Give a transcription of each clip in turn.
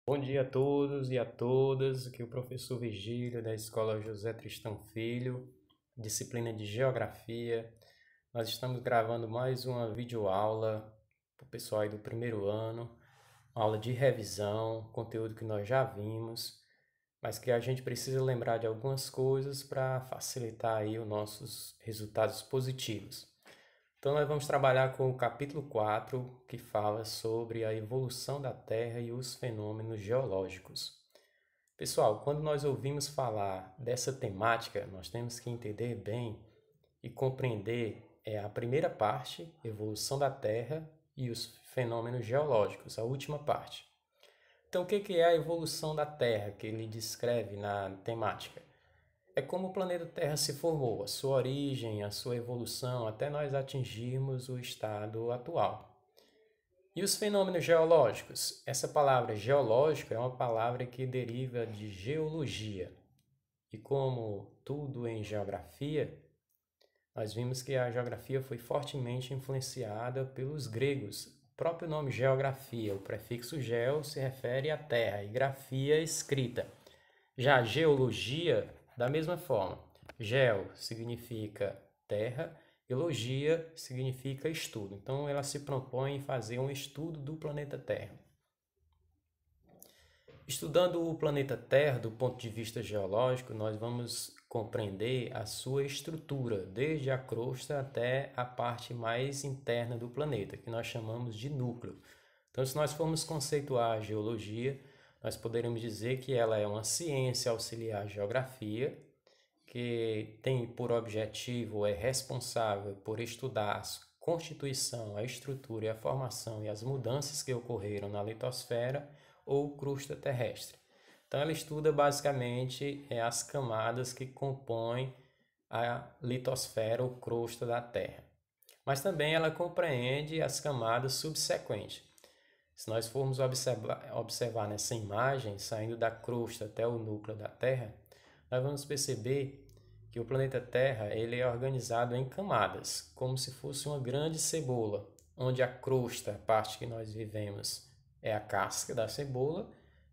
Bom dia a todos e a todas, aqui é o professor Virgílio da Escola José Tristão Filho, disciplina de Geografia. Nós estamos gravando mais uma videoaula para o pessoal aí do primeiro ano, uma aula de revisão, conteúdo que nós já vimos, mas que a gente precisa lembrar de algumas coisas para facilitar aí os nossos resultados positivos. Então, nós vamos trabalhar com o capítulo 4, que fala sobre a evolução da Terra e os fenômenos geológicos. Pessoal, quando nós ouvimos falar dessa temática, nós temos que entender bem e compreender a primeira parte, evolução da Terra e os fenômenos geológicos, a última parte. Então, o que é a evolução da Terra que ele descreve na temática? É como o planeta Terra se formou, a sua origem, a sua evolução, até nós atingirmos o estado atual. E os fenômenos geológicos? Essa palavra geológico é uma palavra que deriva de geologia. E como tudo em geografia, nós vimos que a geografia foi fortemente influenciada pelos gregos. O próprio nome geografia, o prefixo geo se refere à terra e grafia escrita. Já a geologia, da mesma forma, geo significa terra e logia significa estudo. Então, ela se propõe em fazer um estudo do planeta Terra. Estudando o planeta Terra do ponto de vista geológico, nós vamos compreender a sua estrutura, desde a crosta até a parte mais interna do planeta, que nós chamamos de núcleo. Então, se nós formos conceituar a geologia, nós poderíamos dizer que ela é uma ciência auxiliar à geografia, que tem por objetivo, é responsável por estudar a constituição, a estrutura e a formação e as mudanças que ocorreram na litosfera ou crosta terrestre. Então, ela estuda basicamente as camadas que compõem a litosfera ou crosta da Terra. Mas também ela compreende as camadas subsequentes. Se nós formos observar nessa imagem, saindo da crosta até o núcleo da Terra, nós vamos perceber que o planeta Terra ele é organizado em camadas, como se fosse uma grande cebola, onde a crosta, a parte que nós vivemos, é a casca da cebola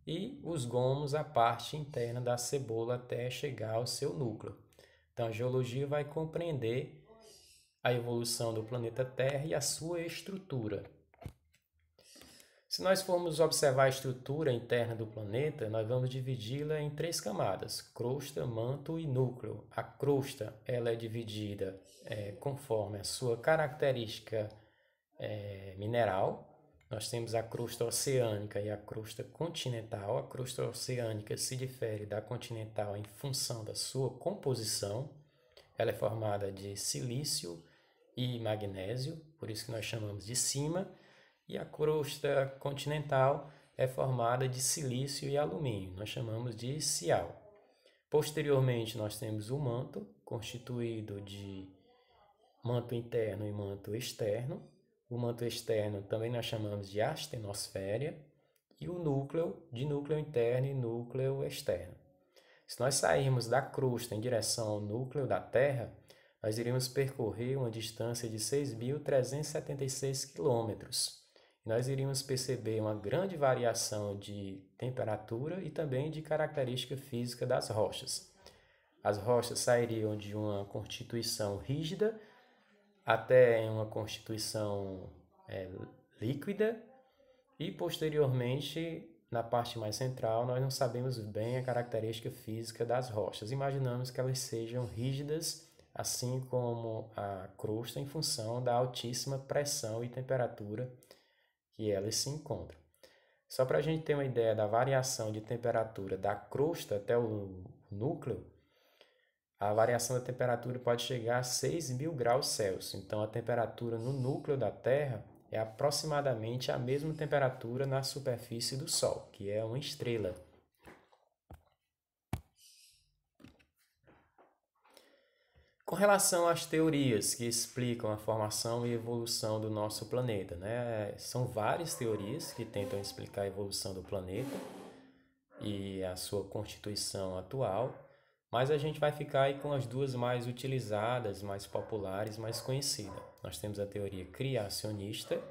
e os gomos, a parte interna da cebola até chegar ao seu núcleo. Então, a geologia vai compreender a evolução do planeta Terra e a sua estrutura. Se nós formos observar a estrutura interna do planeta, nós vamos dividi-la em três camadas: crosta, manto e núcleo. A crosta ela é dividida conforme a sua característica mineral. Nós temos a crosta oceânica e a crosta continental. A crosta oceânica se difere da continental em função da sua composição. Ela é formada de silício e magnésio, por isso que nós chamamos de cima. E a crosta continental é formada de silício e alumínio, nós chamamos de cial. Posteriormente, nós temos o manto, constituído de manto interno e manto externo. O manto externo também nós chamamos de astenosfera e o núcleo de núcleo interno e núcleo externo. Se nós sairmos da crosta em direção ao núcleo da Terra, nós iríamos percorrer uma distância de 6.376 quilômetros. Nós iríamos perceber uma grande variação de temperatura e também de característica física das rochas. As rochas sairiam de uma constituição rígida até uma constituição líquida e posteriormente, na parte mais central, nós não sabemos bem a característica física das rochas. Imaginamos que elas sejam rígidas, assim como a crosta, em função da altíssima pressão e temperatura que elas se encontram. Só para a gente ter uma ideia da variação de temperatura da crosta até o núcleo, a variação da temperatura pode chegar a 6.000 graus Celsius. Então, a temperatura no núcleo da Terra é aproximadamente a mesma temperatura na superfície do Sol, que é uma estrela. Com relação às teorias que explicam a formação e evolução do nosso planeta, né? São várias teorias que tentam explicar a evolução do planeta e a sua constituição atual, mas a gente vai ficar aí com as duas mais utilizadas, mais populares, mais conhecidas. Nós temos a teoria criacionista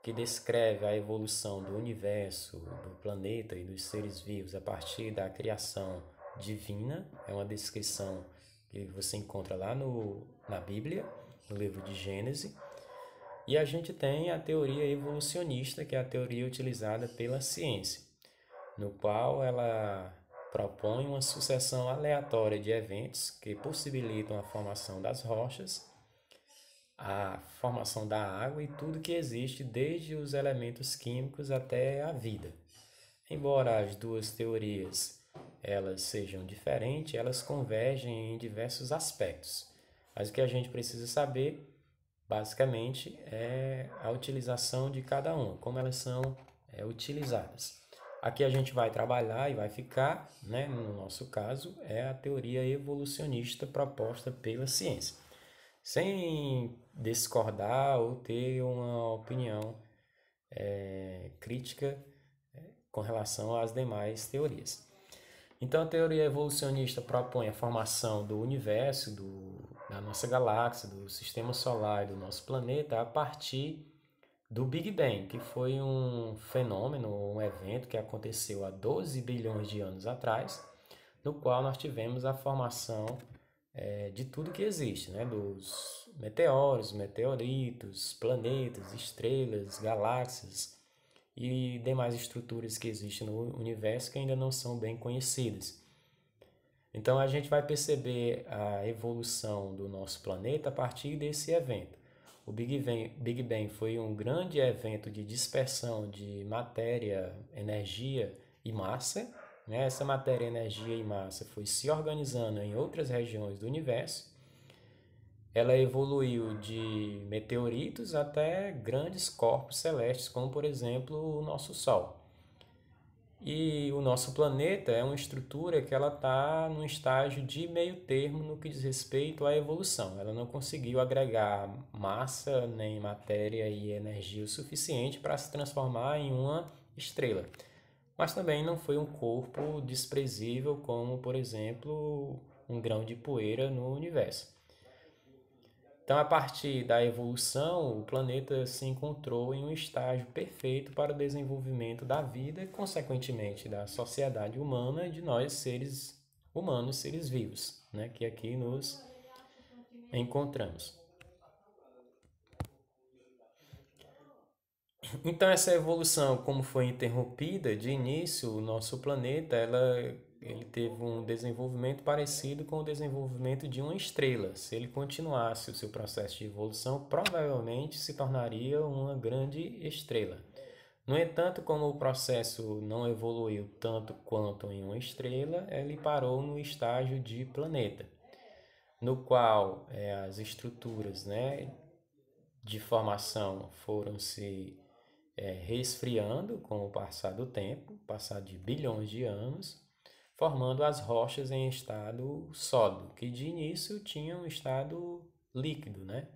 que descreve a evolução do universo, do planeta e dos seres vivos a partir da criação divina. É uma descrição que você encontra lá na Bíblia, no livro de Gênesis. E a gente tem a teoria evolucionista, que é a teoria utilizada pela ciência, no qual ela propõe uma sucessão aleatória de eventos que possibilitam a formação das rochas, a formação da água e tudo que existe, desde os elementos químicos até a vida. Embora as duas teorias elas sejam diferentes, elas convergem em diversos aspectos. Mas o que a gente precisa saber, basicamente, é a utilização de cada uma, como elas são utilizadas. Aqui a gente vai trabalhar e vai ficar, né, no nosso caso, é a teoria evolucionista proposta pela ciência, sem discordar ou ter uma opinião crítica com relação às demais teorias. Então, a teoria evolucionista propõe a formação do universo, da nossa galáxia, do sistema solar e do nosso planeta a partir do Big Bang, que foi um fenômeno, um evento que aconteceu há 12 bilhões de anos atrás, no qual nós tivemos a formação de tudo que existe, né? Dos meteoros, meteoritos, planetas, estrelas, galáxias e demais estruturas que existem no universo que ainda não são bem conhecidas. Então a gente vai perceber a evolução do nosso planeta a partir desse evento. O Big Bang foi um grande evento de dispersão de matéria, energia e massa. Essa matéria, energia e massa foi se organizando em outras regiões do universo. Ela evoluiu de meteoritos até grandes corpos celestes, como por exemplo o nosso Sol. E o nosso planeta é uma estrutura que ela está num estágio de meio termo no que diz respeito à evolução. Ela não conseguiu agregar massa, nem matéria e energia o suficiente para se transformar em uma estrela. Mas também não foi um corpo desprezível como, por exemplo, um grão de poeira no universo. Então, a partir da evolução, o planeta se encontrou em um estágio perfeito para o desenvolvimento da vida e, consequentemente, da sociedade humana e de nós, seres humanos, seres vivos, né, que aqui nos encontramos. Então, essa evolução, como foi interrompida de início, o nosso planeta, ele teve um desenvolvimento parecido com o desenvolvimento de uma estrela. Se ele continuasse o seu processo de evolução, provavelmente se tornaria uma grande estrela. No entanto, como o processo não evoluiu tanto quanto em uma estrela, ele parou no estágio de planeta, no qual as estruturas, né, de formação foram se resfriando com o passar do tempo, passar de bilhões de anos, formando as rochas em estado sólido, que de início tinham um estado líquido, né?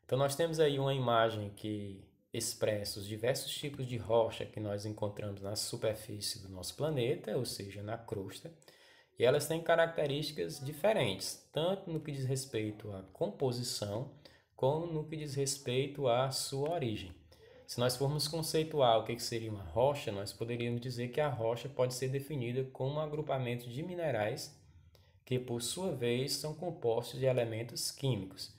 Então nós temos aí uma imagem que expressa os diversos tipos de rocha que nós encontramos na superfície do nosso planeta, ou seja, na crosta, e elas têm características diferentes, tanto no que diz respeito à composição, como no que diz respeito à sua origem. Se nós formos conceituar o que seria uma rocha, nós poderíamos dizer que a rocha pode ser definida como um agrupamento de minerais que, por sua vez, são compostos de elementos químicos.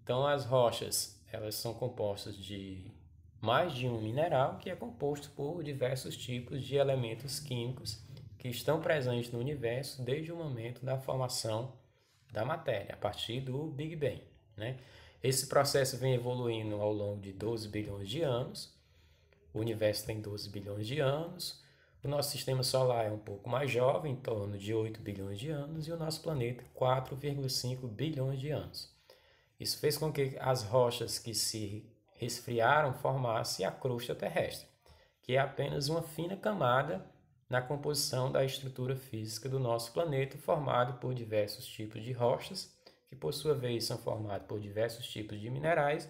Então, as rochas, elas são compostas de mais de um mineral que é composto por diversos tipos de elementos químicos que estão presentes no universo desde o momento da formação da matéria, a partir do Big Bang, né? Esse processo vem evoluindo ao longo de 12 bilhões de anos. O universo tem 12 bilhões de anos. O nosso sistema solar é um pouco mais jovem, em torno de 8 bilhões de anos, e o nosso planeta 4,5 bilhões de anos. Isso fez com que as rochas que se resfriaram formassem a crosta terrestre, que é apenas uma fina camada na composição da estrutura física do nosso planeta, formado por diversos tipos de rochas, que por sua vez são formados por diversos tipos de minerais,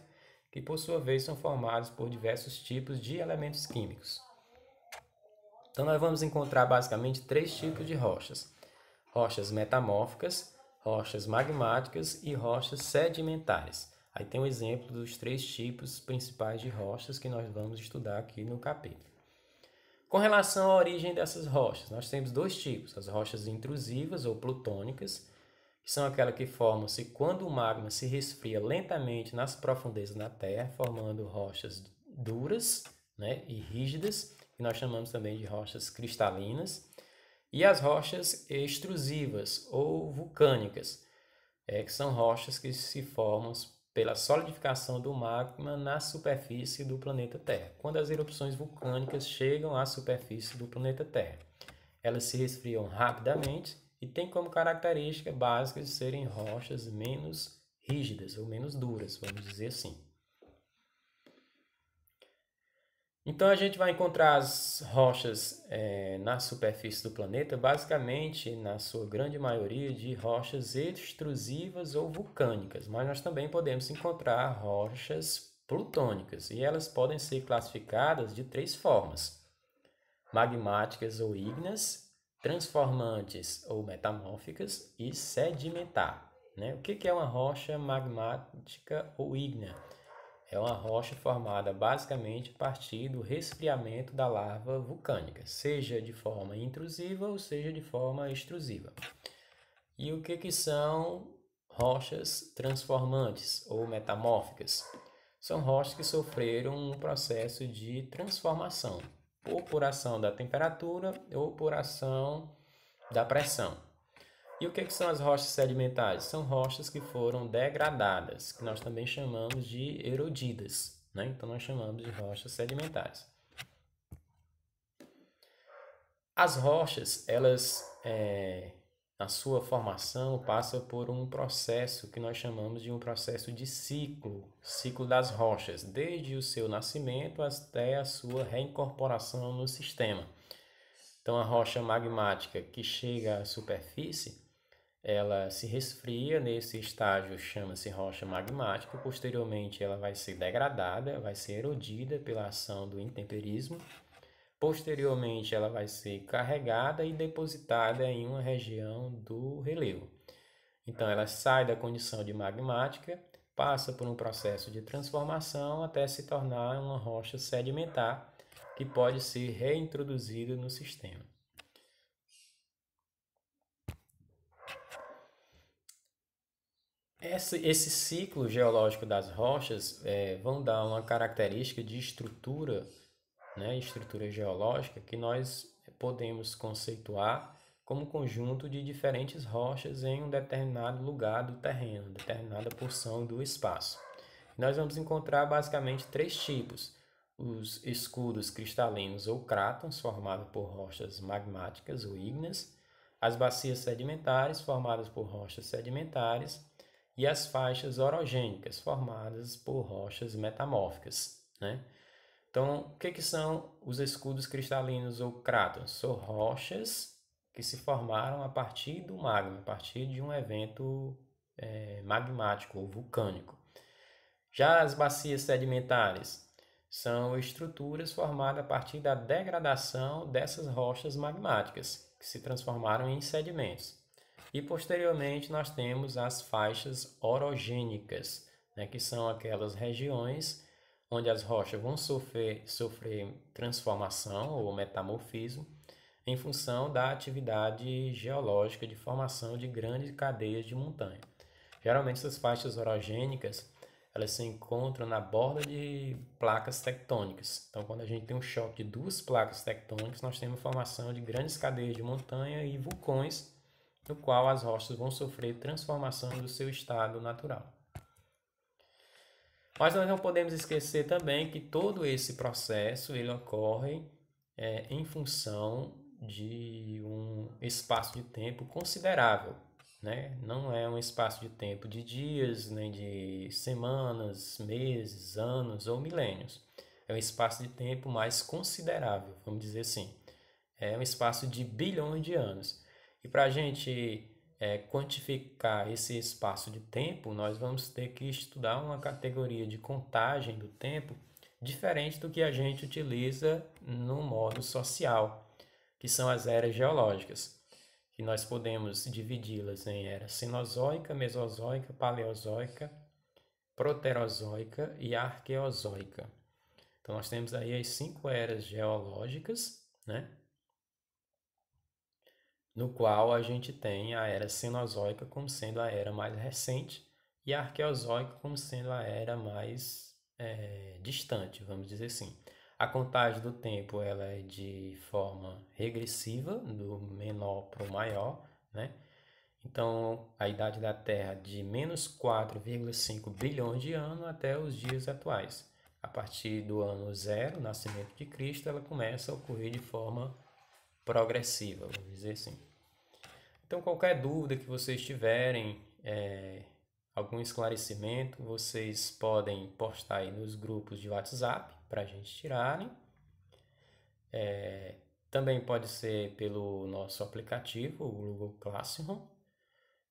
que por sua vez são formados por diversos tipos de elementos químicos. Então nós vamos encontrar basicamente 3 tipos de rochas: rochas metamórficas, rochas magmáticas e rochas sedimentares. Aí tem um exemplo dos 3 tipos principais de rochas que nós vamos estudar aqui no capítulo. Com relação à origem dessas rochas, nós temos 2 tipos, as rochas intrusivas ou plutônicas, que são aquelas que formam-se quando o magma se resfria lentamente nas profundezas da Terra, formando rochas duras, né, e rígidas, que nós chamamos também de rochas cristalinas, e as rochas extrusivas ou vulcânicas, que são rochas que se formam pela solidificação do magma na superfície do planeta Terra. Quando as erupções vulcânicas chegam à superfície do planeta Terra, elas se resfriam rapidamente e têm como característica básica de serem rochas menos rígidas ou menos duras, vamos dizer assim. Então a gente vai encontrar as rochas na superfície do planeta, basicamente, na sua grande maioria, de rochas extrusivas ou vulcânicas, mas nós também podemos encontrar rochas plutônicas, e elas podem ser classificadas de 3 formas: magmáticas ou ígneas, transformantes ou metamórficas e sedimentar. Né? O que é uma rocha magmática ou ígnea? É uma rocha formada basicamente a partir do resfriamento da lava vulcânica, seja de forma intrusiva ou seja de forma extrusiva. E o que são rochas transformantes ou metamórficas? São rochas que sofreram um processo de transformação, ou por ação da temperatura ou por ação da pressão. E o que são as rochas sedimentares? São rochas que foram degradadas, que nós também chamamos de erodidas, né? Então nós chamamos de rochas sedimentares. As rochas, elas, na sua formação, passam por um processo que nós chamamos de um processo de ciclo das rochas, desde o seu nascimento até a sua reincorporação no sistema. Então a rocha magmática que chega à superfície, ela se resfria, nesse estágio chama-se rocha magmática, posteriormente ela vai ser degradada, vai ser erodida pela ação do intemperismo, posteriormente ela vai ser carregada e depositada em uma região do relevo. Então ela sai da condição de magmática, passa por um processo de transformação até se tornar uma rocha sedimentar, que pode ser reintroduzida no sistema. Esse ciclo geológico das rochas vão dar uma característica de estrutura, né, estrutura geológica, que nós podemos conceituar como um conjunto de diferentes rochas em um determinado lugar do terreno, determinada porção do espaço. Nós vamos encontrar basicamente 3 tipos: os escudos cristalinos ou crátons, formados por rochas magmáticas ou ígneas, as bacias sedimentares, formadas por rochas sedimentares, e as faixas orogênicas, formadas por rochas metamórficas, né? Então, o que são os escudos cristalinos ou crátons? São rochas que se formaram a partir do magma, a partir de um evento magmático ou vulcânico. Já as bacias sedimentares são estruturas formadas a partir da degradação dessas rochas magmáticas, que se transformaram em sedimentos. E posteriormente nós temos as faixas orogênicas, né, que são aquelas regiões onde as rochas vão sofrer transformação ou metamorfismo em função da atividade geológica de formação de grandes cadeias de montanha. Geralmente essas faixas orogênicas, elas se encontram na borda de placas tectônicas. Então, quando a gente tem um choque de 2 placas tectônicas, nós temos a formação de grandes cadeias de montanha e vulcões, no qual as rochas vão sofrer transformação do seu estado natural. Mas nós não podemos esquecer também que todo esse processo ele ocorre em função de um espaço de tempo considerável, né? Não é um espaço de tempo de dias, nem de semanas, meses, anos ou milênios. É um espaço de tempo mais considerável, vamos dizer assim. É um espaço de bilhões de anos. E para a gente quantificar esse espaço de tempo, nós vamos ter que estudar uma categoria de contagem do tempo diferente do que a gente utiliza no modo social, que são as eras geológicas, que nós podemos dividi-las em era cenozoica, mesozoica, paleozoica proterozoica e arqueozoica. Então, nós temos aí as 5 eras geológicas, né? No qual a gente tem a era cenozoica como sendo a era mais recente e a arqueozoica como sendo a era mais distante, vamos dizer assim. A contagem do tempo ela é de forma regressiva, do menor para o maior, né? Então, a idade da Terra de menos 4,5 bilhões de anos até os dias atuais. A partir do ano zero, nascimento de Cristo, ela começa a ocorrer de forma progressiva, vamos dizer assim. Então, qualquer dúvida que vocês tiverem, algum esclarecimento, vocês podem postar aí nos grupos de WhatsApp para a gente tirarem. Também pode ser pelo nosso aplicativo, o Google Classroom.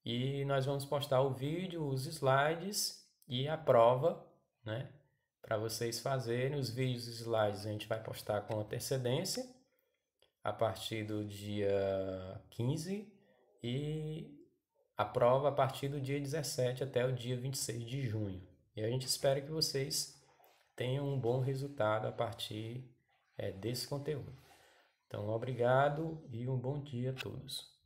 E nós vamos postar o vídeo, os slides e a prova, né? Para vocês fazerem. Os vídeos e slides a gente vai postar com antecedência a partir do dia 15 e a prova a partir do dia 17 até o dia 26 de junho. E a gente espera que vocês tenham um bom resultado a partir desse conteúdo. Então, obrigado e um bom dia a todos.